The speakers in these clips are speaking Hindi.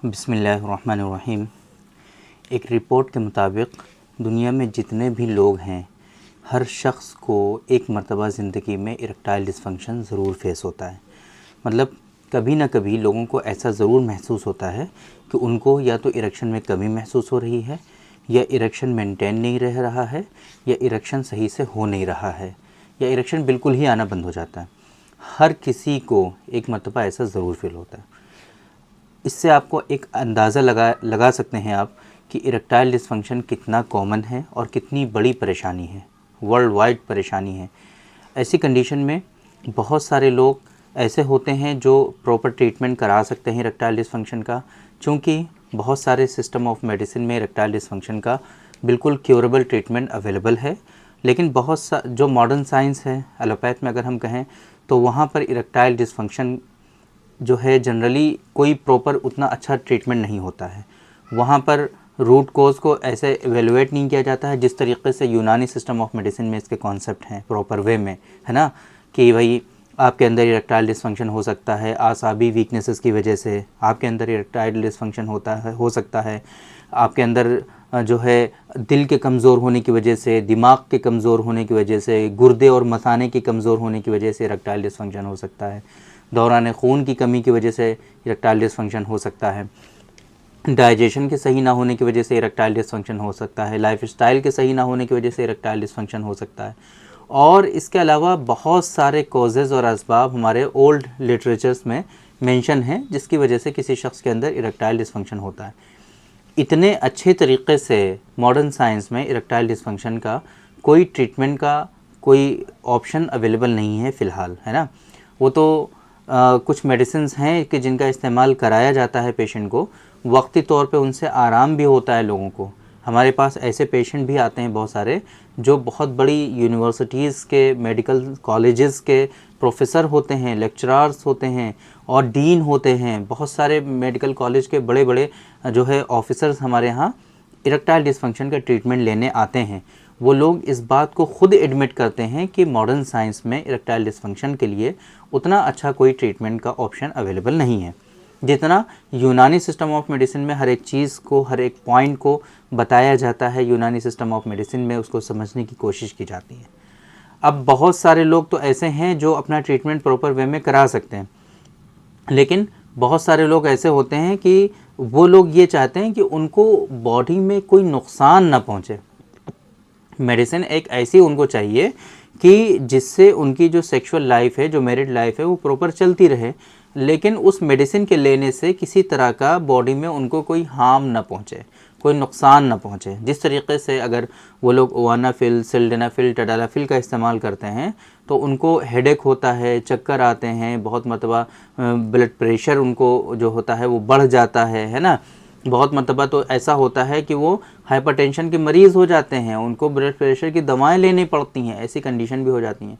बिस्मिल्लाहिर्रहमानिर्रहीम। एक रिपोर्ट के मुताबिक दुनिया में जितने भी लोग हैं, हर शख्स को एक मरतबा ज़िंदगी में इरेक्टाइल डिसफंक्शन ज़रूर फेस होता है। मतलब कभी ना कभी लोगों को ऐसा ज़रूर महसूस होता है कि उनको या तो इरेक्शन में कमी महसूस हो रही है, या इरेक्शन मेंटेन नहीं रह रहा है, या इरेक्शन सही से हो नहीं रहा है, या इरेक्शन बिल्कुल ही आना बंद हो जाता है। हर किसी को एक मरतबा ऐसा ज़रूर फील होता है। इससे आपको एक अंदाज़ा लगा सकते हैं आप कि इरेक्टाइल डिसफंक्शन कितना कॉमन है और कितनी बड़ी परेशानी है, वर्ल्ड वाइड परेशानी है। ऐसी कंडीशन में बहुत सारे लोग ऐसे होते हैं जो प्रॉपर ट्रीटमेंट करा सकते हैं इरेक्टाइल डिसफंक्शन का, क्योंकि बहुत सारे सिस्टम ऑफ मेडिसिन में इरेक्टाइल डिसफंक्शन का बिल्कुल क्योरेबल ट्रीटमेंट अवेलेबल है। लेकिन जो मॉडर्न साइंस है, एलोपैथ में अगर हम कहें, तो वहाँ पर इरेक्टाइल डिसफंक्शन जो है जनरली कोई प्रॉपर उतना अच्छा ट्रीटमेंट नहीं होता है। वहाँ पर रूट कोज़ को ऐसे एवेलुएट नहीं किया जाता है जिस तरीके से यूनानी सिस्टम ऑफ मेडिसिन में इसके कॉन्सेप्ट हैं प्रॉपर वे में, है ना, कि भाई आपके अंदर इरेक्टाइल डिसफंक्शन हो सकता है आसाबी वीकनेसेस की वजह से, आपके अंदर इरेक्टाइल डिसफंक्शन हो सकता है आपके अंदर जो है दिल के कमज़ोर होने की वजह से, दिमाग के कमज़ोर होने की वजह से, गुर्दे और मसाने के कमज़ोर होने की वजह से इरेक्टाइल डिसफंक्शन हो सकता है, दौरान खून की कमी की वजह से इरेक्टाइल डिसफंक्शन हो सकता है, डाइजेशन के सही ना होने की वजह से इरेक्टाइल डिसफंक्शन हो सकता है, लाइफस्टाइल के सही ना होने की वजह से इरेक्टाइल डिसफंक्शन हो सकता है। और इसके अलावा बहुत सारे कॉजेज़ और असबाब हमारे ओल्ड लिटरेचर्स में मेंशन हैं जिसकी वजह से किसी शख्स के अंदर इरेक्टाइल डिसफंक्शन होता है। इतने अच्छे तरीके से मॉडर्न साइंस में इरेक्टाइल डिसफंक्शन का कोई ट्रीटमेंट का कोई ऑप्शन अवेलेबल नहीं है फ़िलहाल, है ना। वो तो कुछ मेडिसिन्स हैं कि जिनका इस्तेमाल कराया जाता है पेशेंट को, वक्ती तौर पे उनसे आराम भी होता है लोगों को। हमारे पास ऐसे पेशेंट भी आते हैं बहुत सारे जो बहुत बड़ी यूनिवर्सिटीज़ के, मेडिकल कॉलेजेस के प्रोफेसर होते हैं, लेक्चरार्स होते हैं और डीन होते हैं। बहुत सारे मेडिकल कॉलेज के बड़े बड़े जो है ऑफिसर्स हमारे यहाँ इरेक्टाइल डिसफंक्शन का ट्रीटमेंट लेने आते हैं। वो लोग इस बात को खुद एडमिट करते हैं कि मॉडर्न साइंस में इरेक्टाइल डिसफंक्शन के लिए उतना अच्छा कोई ट्रीटमेंट का ऑप्शन अवेलेबल नहीं है जितना यूनानी सिस्टम ऑफ मेडिसिन में हर एक चीज़ को, हर एक पॉइंट को बताया जाता है। यूनानी सिस्टम ऑफ मेडिसिन में उसको समझने की कोशिश की जाती है। अब बहुत सारे लोग तो ऐसे हैं जो अपना ट्रीटमेंट प्रॉपर वे में करा सकते हैं, लेकिन बहुत सारे लोग ऐसे होते हैं कि वो लोग ये चाहते हैं कि उनको बॉडी में कोई नुकसान ना पहुँचे। मेडिसिन एक ऐसी उनको चाहिए कि जिससे उनकी जो सेक्सुअल लाइफ है, जो मैरिड लाइफ है, वो प्रॉपर चलती रहे, लेकिन उस मेडिसिन के लेने से किसी तरह का बॉडी में उनको कोई हार्म ना पहुँचे, कोई नुकसान ना पहुँचे। जिस तरीके से अगर वो लोग ओवानाफिल, सिल्डेनाफिल, टडालाफिल का इस्तेमाल करते हैं तो उनको हेडेक होता है, चक्कर आते हैं, बहुत मरतबा ब्लड प्रेशर उनको जो होता है वो बढ़ जाता है ना। बहुत मरतबा तो ऐसा होता है कि वो हाइपरटेंशन के मरीज़ हो जाते हैं, उनको ब्लड प्रेशर की दवाएं लेनी पड़ती हैं, ऐसी कंडीशन भी हो जाती हैं।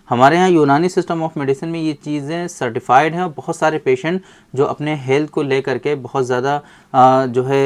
हमारे यहाँ यूनानी सिस्टम ऑफ मेडिसिन में ये चीज़ें सर्टिफाइड हैं और बहुत सारे पेशेंट जो अपने हेल्थ को लेकर के बहुत ज़्यादा जो है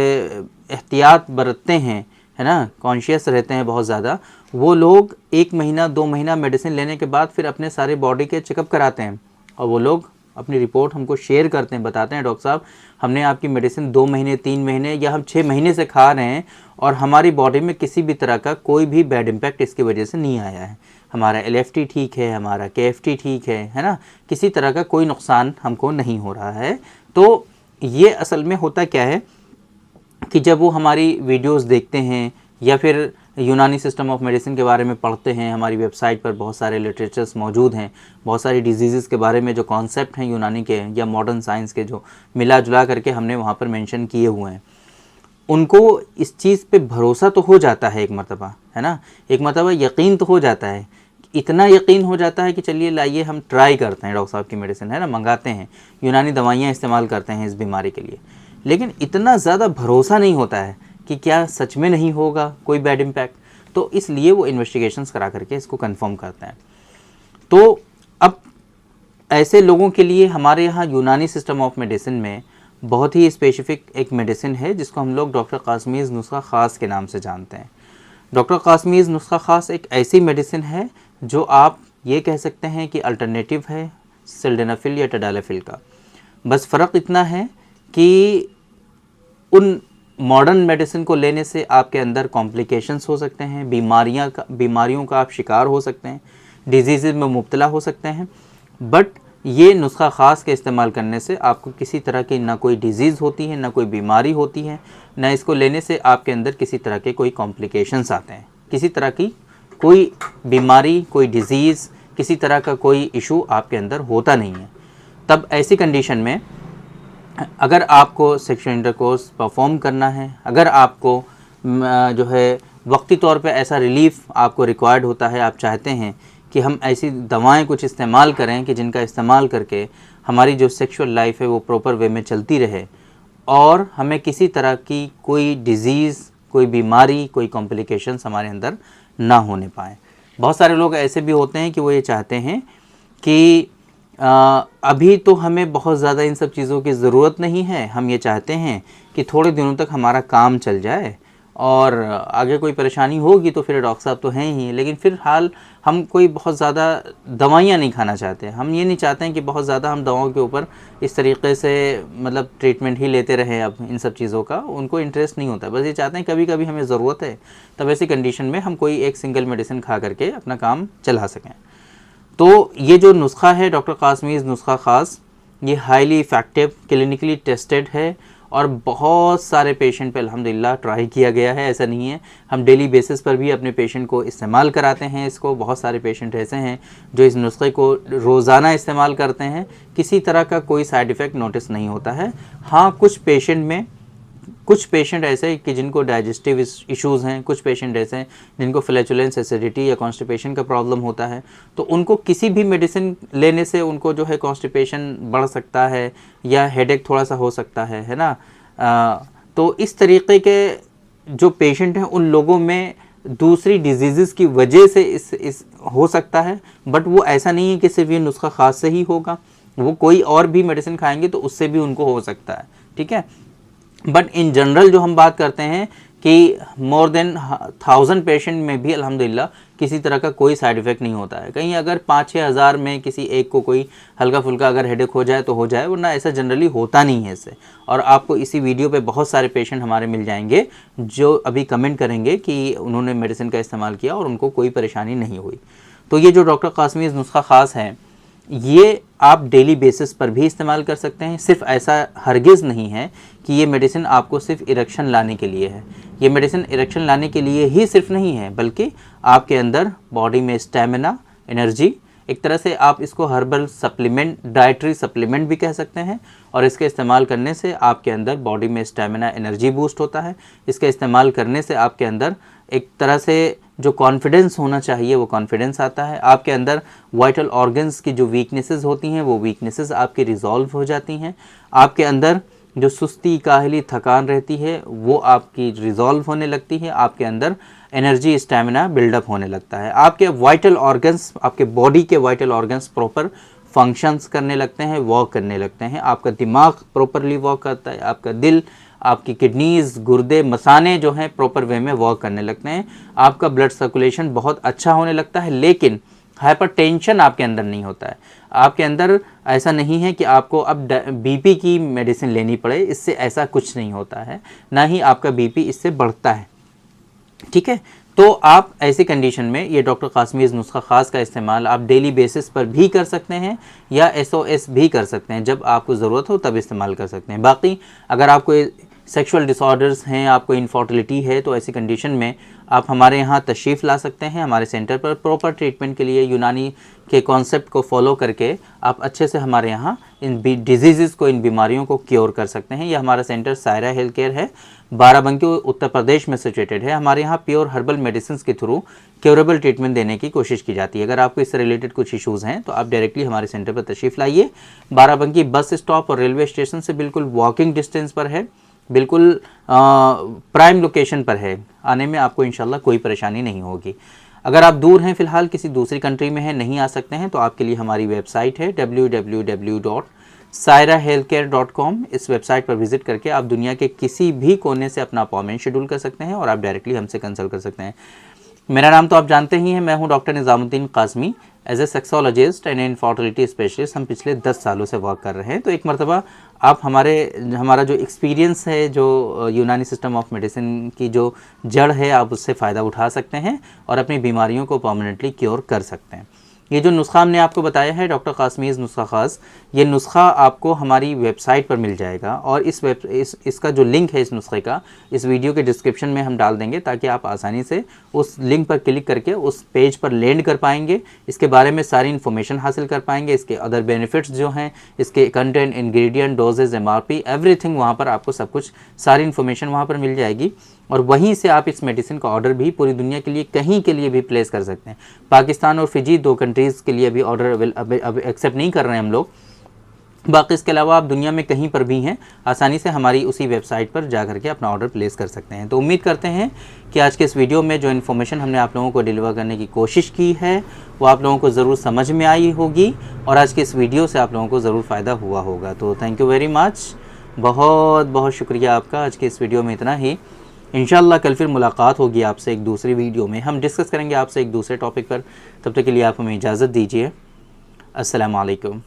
एहतियात बरतते हैं, है ना, कॉन्शियस रहते हैं बहुत ज़्यादा, वो लोग 1 महीना 2 महीना मेडिसिन लेने के बाद फिर अपने सारे बॉडी के चेकअप कराते हैं और वो लोग अपनी रिपोर्ट हमको शेयर करते हैं, बताते हैं डॉक्टर साहब हमने आपकी मेडिसिन 2 महीने 3 महीने या हम 6 महीने से खा रहे हैं और हमारी बॉडी में किसी भी तरह का कोई भी बैड इम्पैक्ट इसकी वजह से नहीं आया है। हमारा LFT ठीक है, हमारा KFT ठीक है ना, किसी तरह का कोई नुकसान हमको नहीं हो रहा है। तो ये असल में होता क्या है कि जब वो हमारी वीडियोस देखते हैं या फिर यूनानी सिस्टम ऑफ मेडिसिन के बारे में पढ़ते हैं, हमारी वेबसाइट पर बहुत सारे लिटरेचर्स मौजूद हैं, बहुत सारी डिजीज़ के बारे में जो कॉन्सेप्ट हैं यूनानी के या मॉडर्न साइंस के जो मिला जुला करके हमने वहाँ पर मेंशन किए हुए हैं, उनको इस चीज़ पे भरोसा तो हो जाता है एक मरतबा, है ना, एक मरतबा यकीन तो हो जाता है। इतना यकीन हो जाता है कि चलिए लाइए हम ट्राई करते हैं डॉक्टर साहब की मेडिसिन, है ना, मंगाते हैं, यूनानी दवाइयाँ इस्तेमाल करते हैं इस बीमारी के लिए, लेकिन इतना ज़्यादा भरोसा नहीं होता है कि क्या सच में नहीं होगा कोई बैड इम्पैक्ट। तो इसलिए वो इन्वेस्टिगेशंस करा करके इसको कंफर्म करते हैं। तो अब ऐसे लोगों के लिए हमारे यहाँ यूनानी सिस्टम ऑफ मेडिसिन में बहुत ही स्पेसिफिक एक मेडिसिन है जिसको हम लोग डॉक्टर कासमीज़ नुस्खा ख़ास के नाम से जानते हैं। डॉक्टर कासमीज़ नुस्खा ख़ास एक ऐसी मेडिसिन है जो आप ये कह सकते हैं कि अल्टरनेटिव है सिल्डेनाफिल या टडालाफिल का। बस फ़र्क इतना है कि उन मॉडर्न मेडिसिन को लेने से आपके अंदर कॉम्प्लिकेशंस हो सकते हैं, बीमारियों का आप शिकार हो सकते हैं, डिजीज़ में मुब्तला हो सकते हैं। बट ये नुस्खा ख़ास के इस्तेमाल करने से आपको किसी तरह की ना कोई डिज़ीज़ होती है, ना कोई बीमारी होती है, ना इसको लेने से आपके अंदर किसी तरह के कोई कॉम्प्लिकेशंस आते हैं। किसी तरह की कोई बीमारी, कोई डिज़ीज़, किसी तरह का कोई इशू आपके अंदर होता नहीं है। तब ऐसी कंडीशन में अगर आपको सेक्सुअल इंटरकोर्स परफॉर्म करना है, अगर आपको जो है वक्ती तौर पे ऐसा रिलीफ आपको रिक्वायर्ड होता है, आप चाहते हैं कि हम ऐसी दवाएं कुछ इस्तेमाल करें कि जिनका इस्तेमाल करके हमारी जो सेक्सुअल लाइफ है वो प्रॉपर वे में चलती रहे और हमें किसी तरह की कोई डिज़ीज़, कोई बीमारी, कोई कॉम्प्लिकेशंस हमारे अंदर ना होने पाए। बहुत सारे लोग ऐसे भी होते हैं कि वो ये चाहते हैं कि अभी तो हमें बहुत ज़्यादा इन सब चीज़ों की ज़रूरत नहीं है, हम ये चाहते हैं कि थोड़े दिनों तक हमारा काम चल जाए और आगे कोई परेशानी होगी तो फिर डॉक्टर साहब तो हैं ही, लेकिन फ़िलहाल हम कोई बहुत ज़्यादा दवाइयाँ नहीं खाना चाहते। हम ये नहीं चाहते हैं कि बहुत ज़्यादा हम दवाओं के ऊपर इस तरीके से मतलब ट्रीटमेंट ही लेते रहें। अब इन सब चीज़ों का उनको इंटरेस्ट नहीं होता, बस ये चाहते हैं कभी कभी हमें ज़रूरत है, तब ऐसी कंडीशन में हम कोई एक सिंगल मेडिसिन खा करके अपना काम चला सकें। तो ये जो नुस्खा है डॉक्टर कासमीज़ नुस्खा ख़ास, ये हाईली इफ़ेक्टिव, क्लिनिकली टेस्टेड है और बहुत सारे पेशेंट पे अल्हम्दुलिल्लाह ट्राई किया गया है। ऐसा नहीं है, हम डेली बेसिस पर भी अपने पेशेंट को इस्तेमाल कराते हैं इसको। बहुत सारे पेशेंट ऐसे हैं जो इस नुस्खे को रोज़ाना इस्तेमाल करते हैं, किसी तरह का कोई साइड इफ़ेक्ट नोटिस नहीं होता है। हाँ, कुछ पेशेंट ऐसे कि जिनको डाइजेस्टिव इश्यूज़ हैं, कुछ पेशेंट ऐसे हैं जिनको फ्लैचुलेंस, एसिडिटी या कॉन्स्टिपेशन का प्रॉब्लम होता है, तो उनको किसी भी मेडिसिन लेने से उनको जो है कॉन्स्टिपेशन बढ़ सकता है या हेडेक थोड़ा सा हो सकता है ना। तो इस तरीके के जो पेशेंट हैं उन लोगों में दूसरी डिजीज़ की वजह से इस हो सकता है, बट वो ऐसा नहीं है कि सिर्फ ये नुस्खा ख़ास से ही होगा, वो कोई और भी मेडिसिन खाएंगे तो उससे भी उनको हो सकता है, ठीक है। बट इन जनरल जो हम बात करते हैं कि मोर देन 1000 पेशेंट में भी अल्हम्दुलिल्लाह किसी तरह का कोई साइड इफ़ेक्ट नहीं होता है। कहीं अगर 5-6 हज़ार में किसी एक को कोई हल्का फुल्का अगर हेडेक हो जाए तो हो जाए, वरना ऐसा जनरली होता नहीं है इससे। और आपको इसी वीडियो पे बहुत सारे पेशेंट हमारे मिल जाएंगे जो अभी कमेंट करेंगे कि उन्होंने मेडिसिन का इस्तेमाल किया और उनको कोई परेशानी नहीं हुई। तो ये जो डॉक्टर कासमीज़ नुस्खा ख़ास है, ये आप डेली बेसिस पर भी इस्तेमाल कर सकते हैं। सिर्फ ऐसा हरगिज़ नहीं है कि ये मेडिसिन आपको सिर्फ इरेक्शन लाने के लिए है। ये मेडिसिन इरेक्शन लाने के लिए ही सिर्फ नहीं है, बल्कि आपके अंदर बॉडी में स्टैमिना, एनर्जी, एक तरह से आप इसको हर्बल सप्लीमेंट, डाइटरी सप्लीमेंट भी कह सकते हैं। और इसके इस्तेमाल करने से आपके अंदर बॉडी में स्टैमिना, एनर्जी बूस्ट होता है। इसके इस्तेमाल करने से आपके अंदर एक तरह से जो कॉन्फिडेंस होना चाहिए वो कॉन्फिडेंस आता है। आपके अंदर वाइटल ऑर्गन्स की जो वीकनेसेस होती हैं वो वीकनेसेस आपकी रिजॉल्व हो जाती हैं। आपके अंदर जो सुस्ती, काहली, थकान रहती है वो आपकी रिजॉल्व होने लगती है। आपके अंदर एनर्जी, स्टैमिना बिल्डअप होने लगता है। आपके वाइटल ऑर्गन्स, आपके बॉडी के वाइटल ऑर्गन्स प्रॉपर फंक्शंस करने लगते हैं, वर्क करने लगते हैं। आपका दिमाग प्रॉपरली वर्क करता है, आपका दिल, आपकी किडनीज़, गुर्दे, मसाने जो हैं प्रॉपर वे में वर्क करने लगते हैं। आपका ब्लड सर्कुलेशन बहुत अच्छा होने लगता है, लेकिन हाइपरटेंशन आपके अंदर नहीं होता है। आपके अंदर ऐसा नहीं है कि आपको अब बीपी की मेडिसिन लेनी पड़े, इससे ऐसा कुछ नहीं होता है, ना ही आपका बीपी इससे बढ़ता है, ठीक है। तो आप ऐसी कंडीशन में ये डॉक्टर कासमीज़ नुस्खा ख़ास का इस्तेमाल आप डेली बेसिस पर भी कर सकते हैं या SOS भी कर सकते हैं। जब आपको ज़रूरत हो तब इस्तेमाल कर सकते हैं। बाकी अगर आपको सेक्सुअल डिसऑर्डर्स हैं, आपको इनफर्टिलिटी है, तो ऐसी कंडीशन में आप हमारे यहाँ तशरीफ़ ला सकते हैं। हमारे सेंटर पर प्रॉपर ट्रीटमेंट के लिए यूनानी के कॉन्सेप्ट को फॉलो करके आप अच्छे से हमारे यहाँ इन डिजीज़ को, इन बीमारियों को क्योर कर सकते हैं। यह हमारा सेंटर सायरा हेल्थ केयर है, बाराबंकी उत्तर प्रदेश में सिचुएटेड है। हमारे यहाँ प्योर हर्बल मेडिसिन के थ्रू क्योरेबल ट्रीटमेंट देने की कोशिश की जाती है। अगर आपको इससे रिलेटेड कुछ इश्यूज़ हैं तो आप डायरेक्टली हमारे सेंटर पर तशरीफ़ लाइए। बाराबंकी बस स्टॉप और रेलवे स्टेशन से बिल्कुल वॉकिंग डिस्टेंस पर है, बिल्कुल प्राइम लोकेशन पर है। आने में आपको इंशाल्लाह कोई परेशानी नहीं होगी। अगर आप दूर हैं, फ़िलहाल किसी दूसरी कंट्री में हैं, नहीं आ सकते हैं, तो आपके लिए हमारी वेबसाइट है www.sairahealthcare.com। इस वेबसाइट पर विज़िट करके आप दुनिया के किसी भी कोने से अपना अपॉइंटमेंट शेड्यूल कर सकते हैं और आप डायरेक्टली हमसे कंसल्ट कर सकते हैं। मेरा नाम तो आप जानते ही हैं, मैं हूं doctor Nizamuddin Qasmi. As a sexologist and infertility specialist हम पिछले 10 सालों से वर्क कर रहे हैं। तो एक मरतबा आप हमारा जो एक्सपीरियंस है, जो यूनानी सिस्टम ऑफ मेडिसिन की जो जड़ है, आप उससे फ़ायदा उठा सकते हैं और अपनी बीमारियों को परमानेंटली क्योर कर सकते हैं। ये जो नुस्खा हमने आपको बताया है डॉक्टर कासमीज़ नुस्खा ख़ास, ये नुस्खा आपको हमारी वेबसाइट पर मिल जाएगा और इसका जो लिंक है इस नुस्खे का, इस वीडियो के डिस्क्रिप्शन में हम डाल देंगे ताकि आप आसानी से उस लिंक पर क्लिक करके उस पेज पर लैंड कर पाएंगे, इसके बारे में सारी इन्फॉर्मेशन हासिल कर पाएंगे, इसके अदर बेनिफिट्स जो हैं, इसके content, ingredient, doses, MRP, everything वहाँ पर आपको सब कुछ सारी इन्फॉर्मेशन वहाँ पर मिल जाएगी और वहीं से आप इस मेडिसिन का ऑर्डर भी पूरी दुनिया के लिए कहीं के लिए भी प्लेस कर सकते हैं। पाकिस्तान और फिजी 2 कंट्रीज़ के लिए अभी ऑर्डर अब एक्सेप्ट नहीं कर रहे हैं हम लोग, बाकी इसके अलावा आप दुनिया में कहीं पर भी हैं आसानी से हमारी उसी वेबसाइट पर जा करके अपना ऑर्डर प्लेस कर सकते हैं। तो उम्मीद करते हैं कि आज के इस वीडियो में जो इन्फॉर्मेशन हमने आप लोगों को डिलीवर करने की कोशिश की है वो आप लोगों को ज़रूर समझ में आई होगी और आज के इस वीडियो से आप लोगों को ज़रूर फ़ायदा हुआ होगा। तो थैंक यू वेरी मच, बहुत बहुत शुक्रिया आपका। आज के इस वीडियो में इतना ही। इंशाल्लाह कल फिर मुलाकात होगी आपसे एक दूसरी वीडियो में, हम डिस्कस करेंगे आपसे एक दूसरे टॉपिक पर। तब तक के लिए आप हमें इजाज़त दीजिए। अस्सलाम वालेकुम।